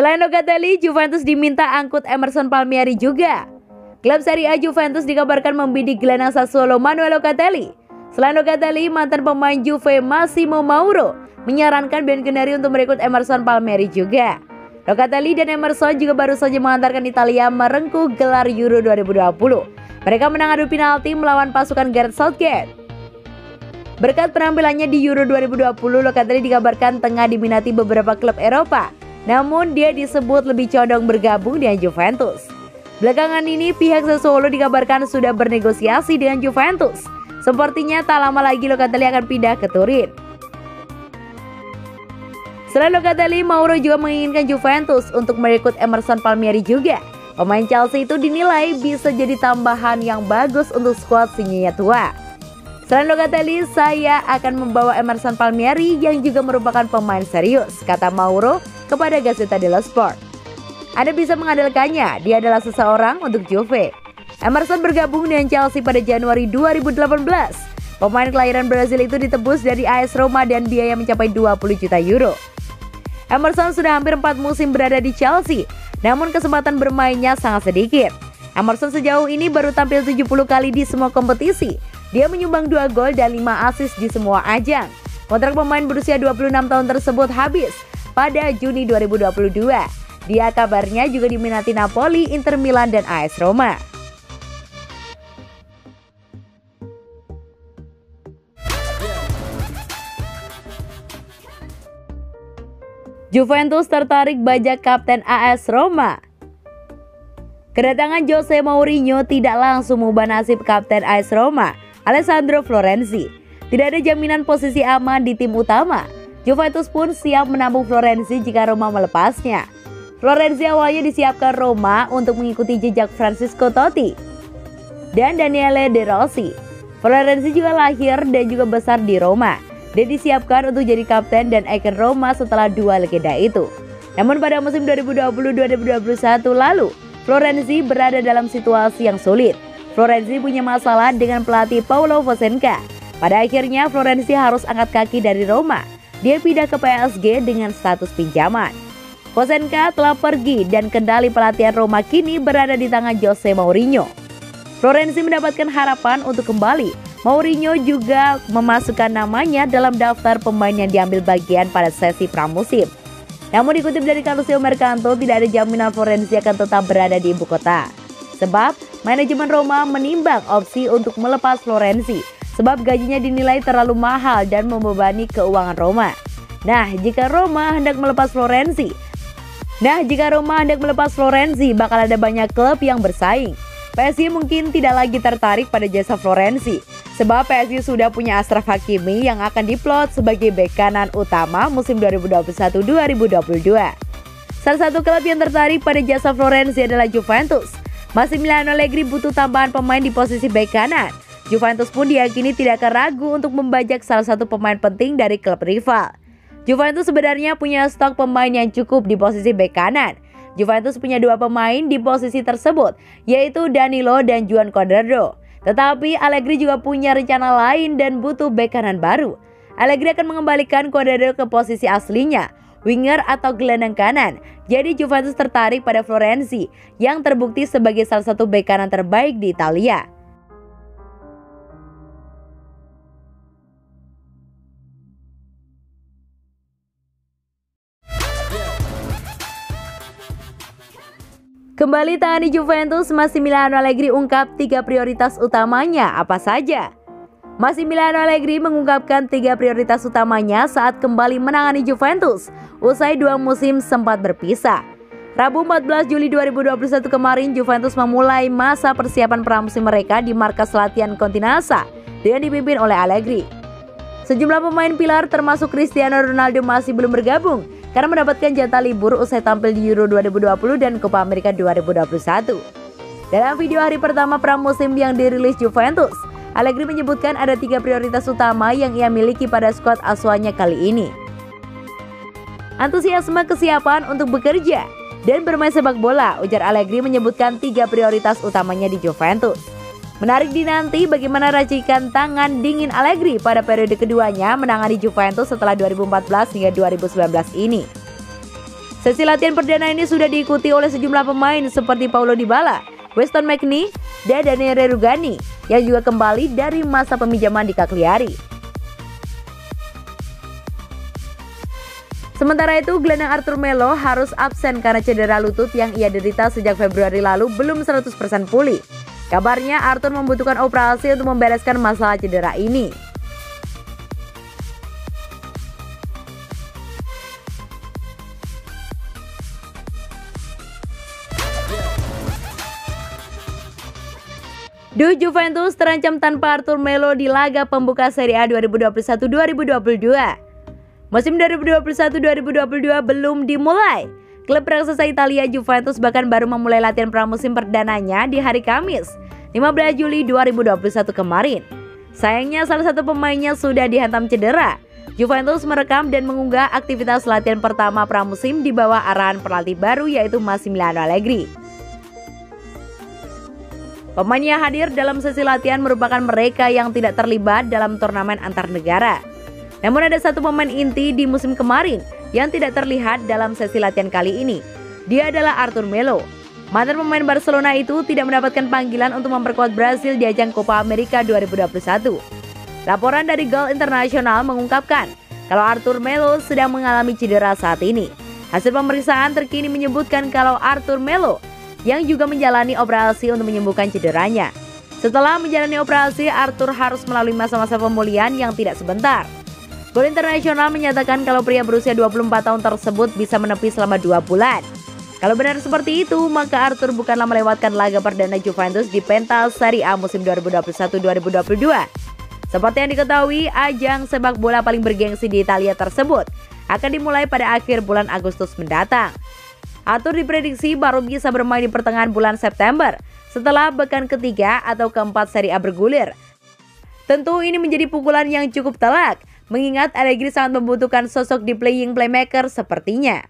Selain Locatelli, Juventus diminta angkut Emerson Palmieri juga. Klub Serie A Juventus dikabarkan membidik gelandang Sassuolo Manuel Locatelli. Selain Locatelli, mantan pemain Juve Massimo Mauro menyarankan Bianconeri untuk merekrut Emerson Palmieri juga. Locatelli dan Emerson juga baru saja mengantarkan Italia merengkuh gelar Euro 2020. Mereka menang adu penalti melawan pasukan Gareth Southgate. Berkat penampilannya di Euro 2020, Locatelli dikabarkan tengah diminati beberapa klub Eropa. Namun dia disebut lebih condong bergabung dengan Juventus. Belakangan ini pihak Sassuolo dikabarkan sudah bernegosiasi dengan Juventus. Sepertinya tak lama lagi Locatelli akan pindah ke Turin. Selain Locatelli, Mauro juga menginginkan Juventus untuk merekrut Emerson Palmieri juga. Pemain Chelsea itu dinilai bisa jadi tambahan yang bagus untuk skuad singa tua. Selain Locatelli, saya akan membawa Emerson Palmieri yang juga merupakan pemain serius, kata Mauro kepada Gazzetta dello Sport. Anda bisa mengandalkannya, dia adalah seseorang untuk Juve. Emerson bergabung dengan Chelsea pada Januari 2018. Pemain kelahiran Brazil itu ditebus dari AS Roma dan biaya mencapai 20 juta euro. Emerson sudah hampir 4 musim berada di Chelsea, namun kesempatan bermainnya sangat sedikit. Emerson sejauh ini baru tampil 70 kali di semua kompetisi. Dia menyumbang 2 gol dan 5 assist di semua ajang. Kontrak pemain berusia 26 tahun tersebut habis pada Juni 2022. Dia kabarnya juga diminati Napoli, Inter Milan, dan AS Roma. Juventus tertarik bajak kapten AS Roma. Kedatangan Jose Mourinho tidak langsung mengubah nasib kapten AS Roma, Alessandro Florenzi. Tidak ada jaminan posisi aman di tim utama. Juventus pun siap menampung Florenzi jika Roma melepasnya. Florenzi awalnya disiapkan Roma untuk mengikuti jejak Francesco Totti dan Daniele De Rossi. Florenzi juga lahir dan juga besar di Roma. Dia disiapkan untuk jadi kapten dan ikon Roma setelah 2 legenda itu. Namun pada musim 2020-2021 lalu, Florenzi berada dalam situasi yang sulit. Florenzi punya masalah dengan pelatih Paulo Fonseca. Pada akhirnya Florenzi harus angkat kaki dari Roma. Dia pindah ke PSG dengan status pinjaman. Fonseca telah pergi dan kendali pelatihan Roma kini berada di tangan Jose Mourinho. Florenzi mendapatkan harapan untuk kembali. Mourinho juga memasukkan namanya dalam daftar pemain yang diambil bagian pada sesi pramusim. Namun dikutip dari Calcio Mercanto, tidak ada jaminan Florenzi akan tetap berada di ibu kota. Sebab manajemen Roma menimbang opsi untuk melepas Florenzi sebab gajinya dinilai terlalu mahal dan membebani keuangan Roma. Nah, jika Roma hendak melepas Florenzi, bakal ada banyak klub yang bersaing. PSG mungkin tidak lagi tertarik pada jasa Florenzi, sebab PSG sudah punya Achraf Hakimi yang akan diplot sebagai bek kanan utama musim 2021-2022. Salah satu klub yang tertarik pada jasa Florenzi adalah Juventus. Massimiliano Allegri butuh tambahan pemain di posisi bek kanan. Juventus pun diyakini tidak akan ragu untuk membajak salah satu pemain penting dari klub rival. Juventus sebenarnya punya stok pemain yang cukup di posisi bek kanan. Juventus punya 2 pemain di posisi tersebut, yaitu Danilo dan Juan Cuadrado. Tetapi Allegri juga punya rencana lain dan butuh bek kanan baru. Allegri akan mengembalikan Cuadrado ke posisi aslinya, winger atau gelandang kanan. Jadi Juventus tertarik pada Florenzi yang terbukti sebagai salah satu bek kanan terbaik di Italia. Kembali tangani Juventus, Massimiliano Allegri ungkap 3 prioritas utamanya apa saja. Massimiliano Allegri mengungkapkan 3 prioritas utamanya saat kembali menangani Juventus usai 2 musim sempat berpisah. Rabu 14 Juli 2021 kemarin, Juventus memulai masa persiapan pramusim mereka di markas latihan Continassa dengan dipimpin oleh Allegri. Sejumlah pemain pilar termasuk Cristiano Ronaldo masih belum bergabung karena mendapatkan jatah libur usai tampil di Euro 2020 dan Copa America 2021. Dalam video hari pertama pramusim yang dirilis Juventus, Allegri menyebutkan ada 3 prioritas utama yang ia miliki pada skuad asuhannya kali ini. Antusiasme kesiapan untuk bekerja dan bermain sepak bola, ujar Allegri menyebutkan 3 prioritas utamanya di Juventus. Menarik dinanti bagaimana racikan tangan dingin Allegri pada periode keduanya menangani Juventus setelah 2014 hingga 2019 ini. Sesi latihan perdana ini sudah diikuti oleh sejumlah pemain seperti Paulo Dybala, Weston McKennie, dan Daniele Rugani yang juga kembali dari masa peminjaman di Cagliari. Sementara itu, gelandang Arthur Melo harus absen karena cedera lutut yang ia derita sejak Februari lalu belum 100% pulih. Kabarnya Arthur membutuhkan operasi untuk membereskan masalah cedera ini. Juventus terancam tanpa Arthur Melo di laga pembuka Serie A 2021-2022. Musim 2021-2022 belum dimulai. Klub raksasa Italia Juventus bahkan baru memulai latihan pramusim perdananya di hari Kamis, 15 Juli 2021 kemarin. Sayangnya salah satu pemainnya sudah dihantam cedera. Juventus merekam dan mengunggah aktivitas latihan pertama pramusim di bawah arahan pelatih baru yaitu Massimiliano Allegri. Pemain yang hadir dalam sesi latihan merupakan mereka yang tidak terlibat dalam turnamen antar negara. Namun ada satu pemain inti di musim kemarin yang tidak terlihat dalam sesi latihan kali ini. Dia adalah Arthur Melo. Mantan pemain Barcelona itu tidak mendapatkan panggilan untuk memperkuat Brasil di ajang Copa America 2021. Laporan dari Goal International mengungkapkan kalau Arthur Melo sedang mengalami cedera saat ini. Hasil pemeriksaan terkini menyebutkan kalau Arthur Melo yang juga menjalani operasi untuk menyembuhkan cederanya. Setelah menjalani operasi, Arthur harus melalui masa-masa pemulihan yang tidak sebentar. Goal International menyatakan kalau pria berusia 24 tahun tersebut bisa menepi selama 2 bulan. Kalau benar seperti itu, maka Arthur bukanlah melewatkan laga perdana Juventus di pentas Serie A musim 2021-2022. Seperti yang diketahui, ajang sepak bola paling bergengsi di Italia tersebut akan dimulai pada akhir bulan Agustus mendatang. Arthur diprediksi baru bisa bermain di pertengahan bulan September setelah pekan ketiga atau keempat Serie A bergulir. Tentu ini menjadi pukulan yang cukup telak, mengingat Allegri sangat membutuhkan sosok di playmaker sepertinya.